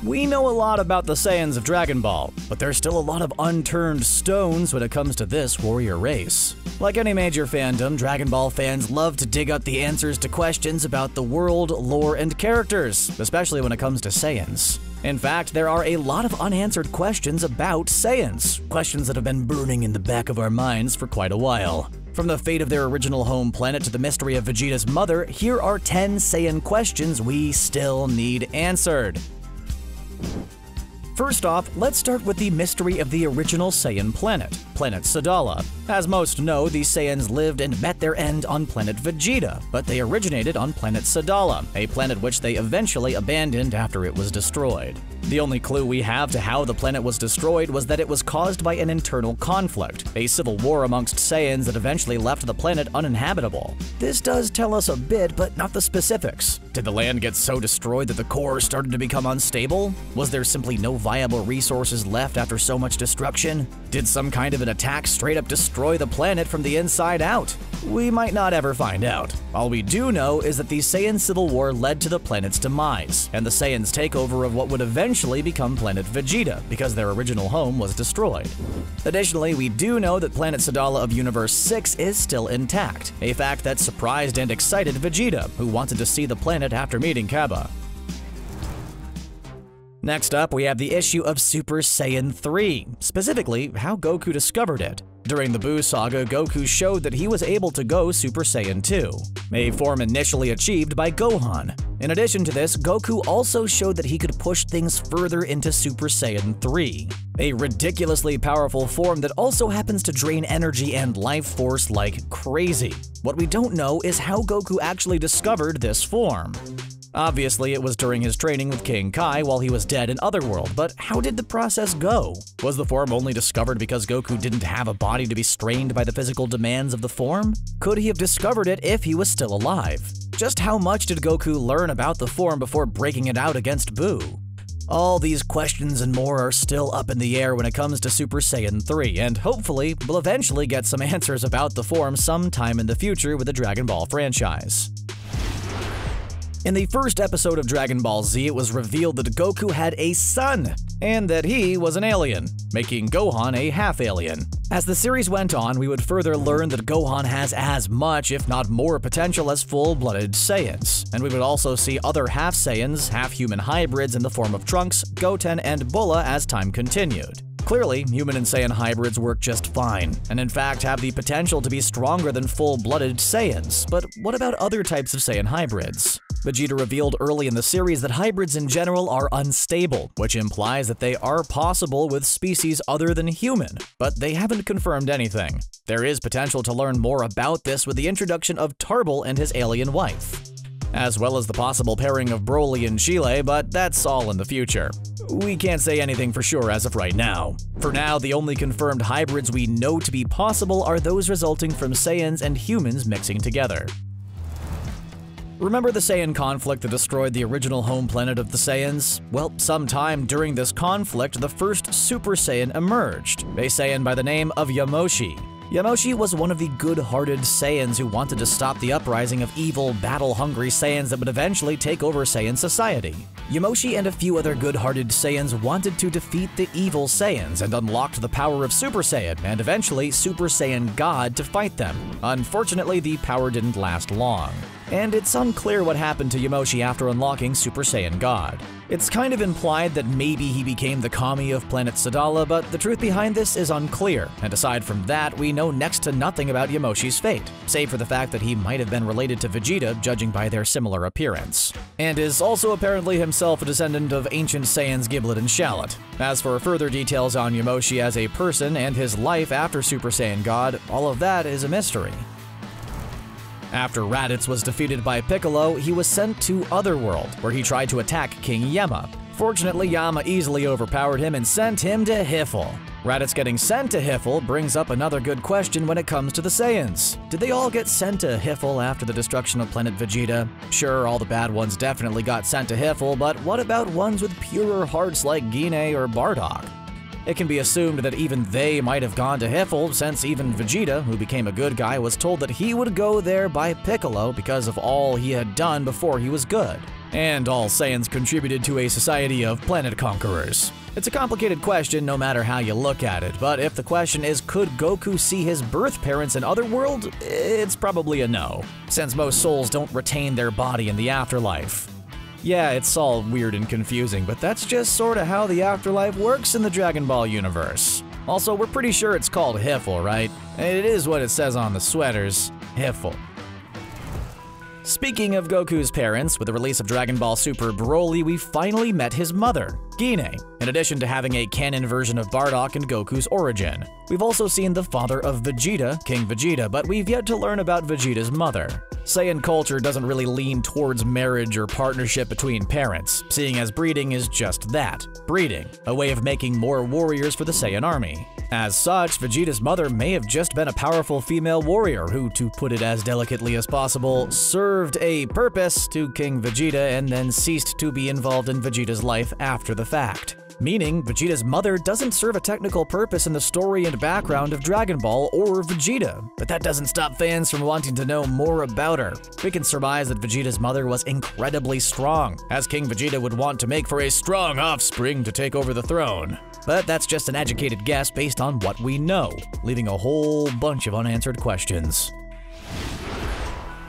We know a lot about the Saiyans of Dragon Ball, but there's still a lot of unturned stones when it comes to this warrior race. Like any major fandom, Dragon Ball fans love to dig up the answers to questions about the world, lore, and characters, especially when it comes to Saiyans. In fact, there are a lot of unanswered questions about Saiyans, questions that have been burning in the back of our minds for quite a while. From the fate of their original home planet to the mystery of Vegeta's mother, here are 10 Saiyan questions we still need answered. First off, let's start with the mystery of the original Saiyan planet, Planet Sadala. As most know, these Saiyans lived and met their end on planet Vegeta, but they originated on planet Sadala, a planet which they eventually abandoned after it was destroyed. The only clue we have to how the planet was destroyed was that it was caused by an internal conflict, a civil war amongst Saiyans that eventually left the planet uninhabitable. This does tell us a bit, but not the specifics. Did the land get so destroyed that the core started to become unstable? Was there simply no viable resources left after so much destruction? Did some kind of an attack straight up destroy the planet from the inside out? We might not ever find out. All we do know is that the Saiyan Civil War led to the planet's demise, and the Saiyans' takeover of what would eventually become Planet Vegeta, because their original home was destroyed. Additionally, we do know that Planet Sadala of Universe 6 is still intact, a fact that surprised and excited Vegeta, who wanted to see the planet after meeting Kaba. Next up, we have the issue of Super Saiyan 3, specifically how Goku discovered it. During the Buu saga, Goku showed that he was able to go Super Saiyan 2, a form initially achieved by Gohan. In addition to this, Goku also showed that he could push things further into Super Saiyan 3, a ridiculously powerful form that also happens to drain energy and life force like crazy. What we don't know is how Goku actually discovered this form. Obviously, it was during his training with King Kai while he was dead in Otherworld, but how did the process go? Was the form only discovered because Goku didn't have a body to be strained by the physical demands of the form? Could he have discovered it if he was still alive? Just how much did Goku learn about the form before breaking it out against Buu? All these questions and more are still up in the air when it comes to Super Saiyan 3, and hopefully, we'll eventually get some answers about the form sometime in the future with the Dragon Ball franchise. In the first episode of Dragon Ball Z, it was revealed that Goku had a son, and that he was an alien, making Gohan a half-alien. As the series went on, we would further learn that Gohan has as much, if not more, potential as full-blooded Saiyans, and we would also see other half-Saiyans, half-human hybrids in the form of Trunks, Goten, and Bulla as time continued. Clearly, human and Saiyan hybrids work just fine, and in fact have the potential to be stronger than full-blooded Saiyans, but what about other types of Saiyan hybrids? Vegeta revealed early in the series that hybrids in general are unstable, which implies that they are possible with species other than human, but they haven't confirmed anything. There is potential to learn more about this with the introduction of Tarbell and his alien wife, as well as the possible pairing of Broly and Chile, but that's all in the future. We can't say anything for sure as of right now. For now, the only confirmed hybrids we know to be possible are those resulting from Saiyans and humans mixing together. Remember the Saiyan conflict that destroyed the original home planet of the Saiyans? Well, sometime during this conflict, the first Super Saiyan emerged, a Saiyan by the name of Yamoshi. Yamoshi was one of the good-hearted Saiyans who wanted to stop the uprising of evil, battle-hungry Saiyans that would eventually take over Saiyan society. Yamoshi and a few other good-hearted Saiyans wanted to defeat the evil Saiyans and unlocked the power of Super Saiyan and eventually Super Saiyan God to fight them. Unfortunately, the power didn't last long, and it's unclear what happened to Yamoshi after unlocking Super Saiyan God. It's kind of implied that maybe he became the Kami of Planet Sadala, but the truth behind this is unclear, and aside from that, we know next to nothing about Yamoshi's fate, save for the fact that he might have been related to Vegeta, judging by their similar appearance, and is also apparently himself a descendant of ancient Saiyans Giblet and Shallot. As for further details on Yamoshi as a person and his life after Super Saiyan God, all of that is a mystery. After Raditz was defeated by Piccolo, he was sent to Otherworld, where he tried to attack King Yama. Fortunately, Yama easily overpowered him and sent him to Hiffle. Raditz getting sent to Hiffle brings up another good question when it comes to the Saiyans. Did they all get sent to Hiffle after the destruction of Planet Vegeta? Sure, all the bad ones definitely got sent to Hiffle, but what about ones with purer hearts like Gine or Bardock? It can be assumed that even they might have gone to Hiffle, since even Vegeta, who became a good guy, was told that he would go there by Piccolo because of all he had done before he was good. and all Saiyans contributed to a society of planet conquerors? It's a complicated question no matter how you look at it, but if the question is could Goku see his birth parents in Otherworld, it's probably a no, since most souls don't retain their body in the afterlife. Yeah, it's all weird and confusing, but that's just sorta how the afterlife works in the Dragon Ball universe. Also, we're pretty sure it's called Hiffle, right? It is what it says on the sweaters, Hiffle. Speaking of Goku's parents, with the release of Dragon Ball Super Broly, we finally met his mother, Gine, in addition to having a canon version of Bardock and Goku's origin. We've also seen the father of Vegeta, King Vegeta, but we've yet to learn about Vegeta's mother. Saiyan culture doesn't really lean towards marriage or partnership between parents, seeing as breeding is just that, breeding, a way of making more warriors for the Saiyan army. As such, Vegeta's mother may have just been a powerful female warrior who, to put it as delicately as possible, served a purpose to King Vegeta and then ceased to be involved in Vegeta's life after the fact. Meaning, Vegeta's mother doesn't serve a technical purpose in the story and background of Dragon Ball or Vegeta, but that doesn't stop fans from wanting to know more about her. We can surmise that Vegeta's mother was incredibly strong, as King Vegeta would want to make for a strong offspring to take over the throne. But that's just an educated guess based on what we know, leaving a whole bunch of unanswered questions.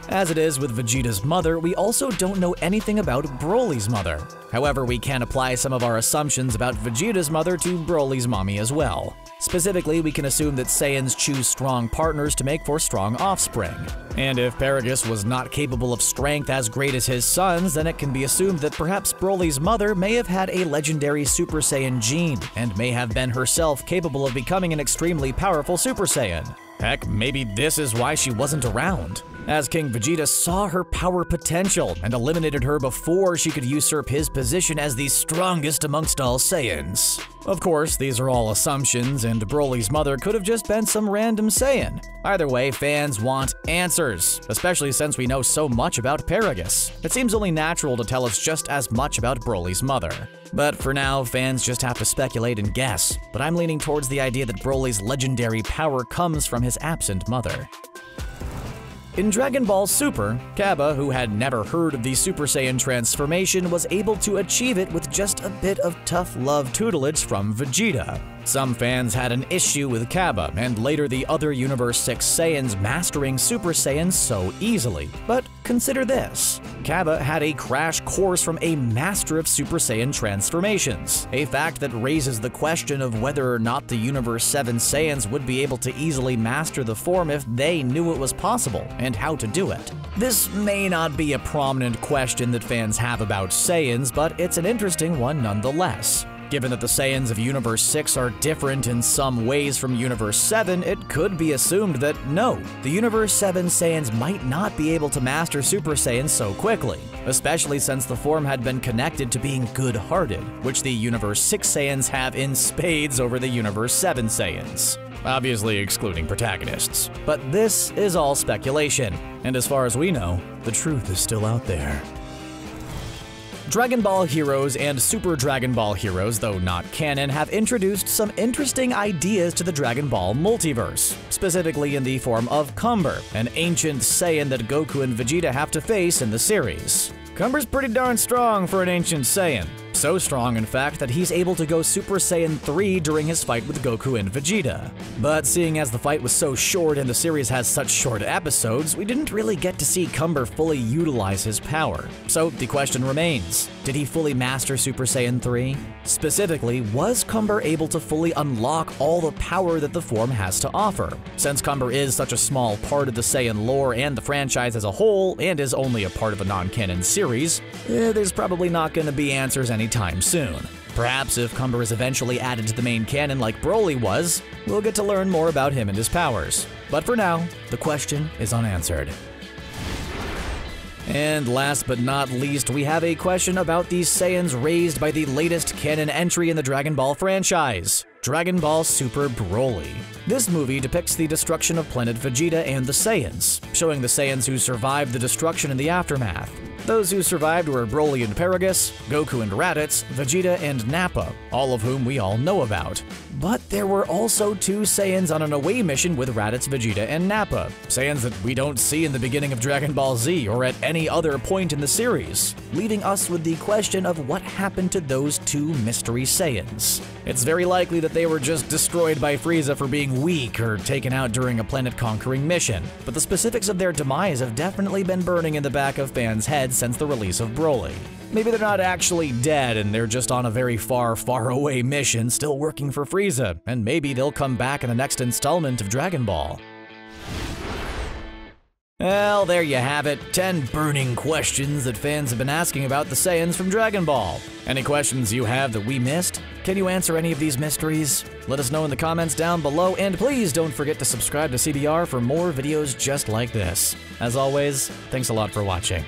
As it is with Vegeta's mother, we also don't know anything about Broly's mother. However, we can apply some of our assumptions about Vegeta's mother to Broly's mommy as well. Specifically, we can assume that Saiyans choose strong partners to make for strong offspring. And if Paragus was not capable of strength as great as his sons, then it can be assumed that perhaps Broly's mother may have had a legendary Super Saiyan gene, and may have been herself capable of becoming an extremely powerful Super Saiyan. Heck, maybe this is why she wasn't around, as King Vegeta saw her power potential and eliminated her before she could usurp his position as the strongest amongst all Saiyans. Of course, these are all assumptions, and Broly's mother could have just been some random Saiyan. Either way, fans want answers, especially since we know so much about Paragus. It seems only natural to tell us just as much about Broly's mother. But for now, fans just have to speculate and guess, but I'm leaning towards the idea that Broly's legendary power comes from his absent mother. In Dragon Ball Super, Cabba, who had never heard of the Super Saiyan transformation, was able to achieve it with just a bit of tough love tutelage from Vegeta. Some fans had an issue with Cabba, and later the other Universe 6 Saiyans mastering Super Saiyan so easily. But consider this. Cabba had a crash course from a master of Super Saiyan transformations, a fact that raises the question of whether or not the Universe 7 Saiyans would be able to easily master the form if they knew it was possible, and how to do it. This may not be a prominent question that fans have about Saiyans, but it's an interesting one nonetheless. Given that the Saiyans of Universe 6 are different in some ways from Universe 7, it could be assumed that no, the Universe 7 Saiyans might not be able to master Super Saiyan so quickly, especially since the form had been connected to being good-hearted, which the Universe 6 Saiyans have in spades over the Universe 7 Saiyans. Obviously excluding protagonists. But this is all speculation, and as far as we know, the truth is still out there. Dragon Ball Heroes and Super Dragon Ball Heroes, though not canon, have introduced some interesting ideas to the Dragon Ball multiverse, specifically in the form of Cumber, an ancient Saiyan that Goku and Vegeta have to face in the series. Cumber's pretty darn strong for an ancient Saiyan. So strong, in fact, that he's able to go Super Saiyan 3 during his fight with Goku and Vegeta. But seeing as the fight was so short and the series has such short episodes, we didn't really get to see Cumber fully utilize his power. So the question remains, did he fully master Super Saiyan 3? Specifically, was Cumber able to fully unlock all the power that the form has to offer? Since Cumber is such a small part of the Saiyan lore and the franchise as a whole, and is only a part of a non-canon series, there's probably not going to be answers anytime soon. Perhaps if Cumber is eventually added to the main canon like Broly was, we'll get to learn more about him and his powers. But for now, the question is unanswered. And last but not least, we have a question about the Saiyans raised by the latest canon entry in the Dragon Ball franchise, Dragon Ball Super Broly. This movie depicts the destruction of planet Vegeta and the Saiyans, showing the Saiyans who survived the destruction in the aftermath. Those who survived were Broly and Paragus, Goku and Raditz, Vegeta and Nappa, all of whom we all know about. But there were also 2 Saiyans on an away mission with Raditz, Vegeta, and Nappa, Saiyans that we don't see in the beginning of Dragon Ball Z or at any other point in the series, leaving us with the question of what happened to those 2 mystery Saiyans. It's very likely that they were just destroyed by Frieza for being weak or taken out during a planet-conquering mission, but the specifics of their demise have definitely been burning in the back of fans' heads since the release of Broly. Maybe they're not actually dead and they're just on a very far, far away mission still working for Frieza, and maybe they'll come back in the next installment of Dragon Ball. Well, there you have it, 10 burning questions that fans have been asking about the Saiyans from Dragon Ball. Any questions you have that we missed? Can you answer any of these mysteries? Let us know in the comments down below, and please don't forget to subscribe to CBR for more videos just like this. As always, thanks a lot for watching.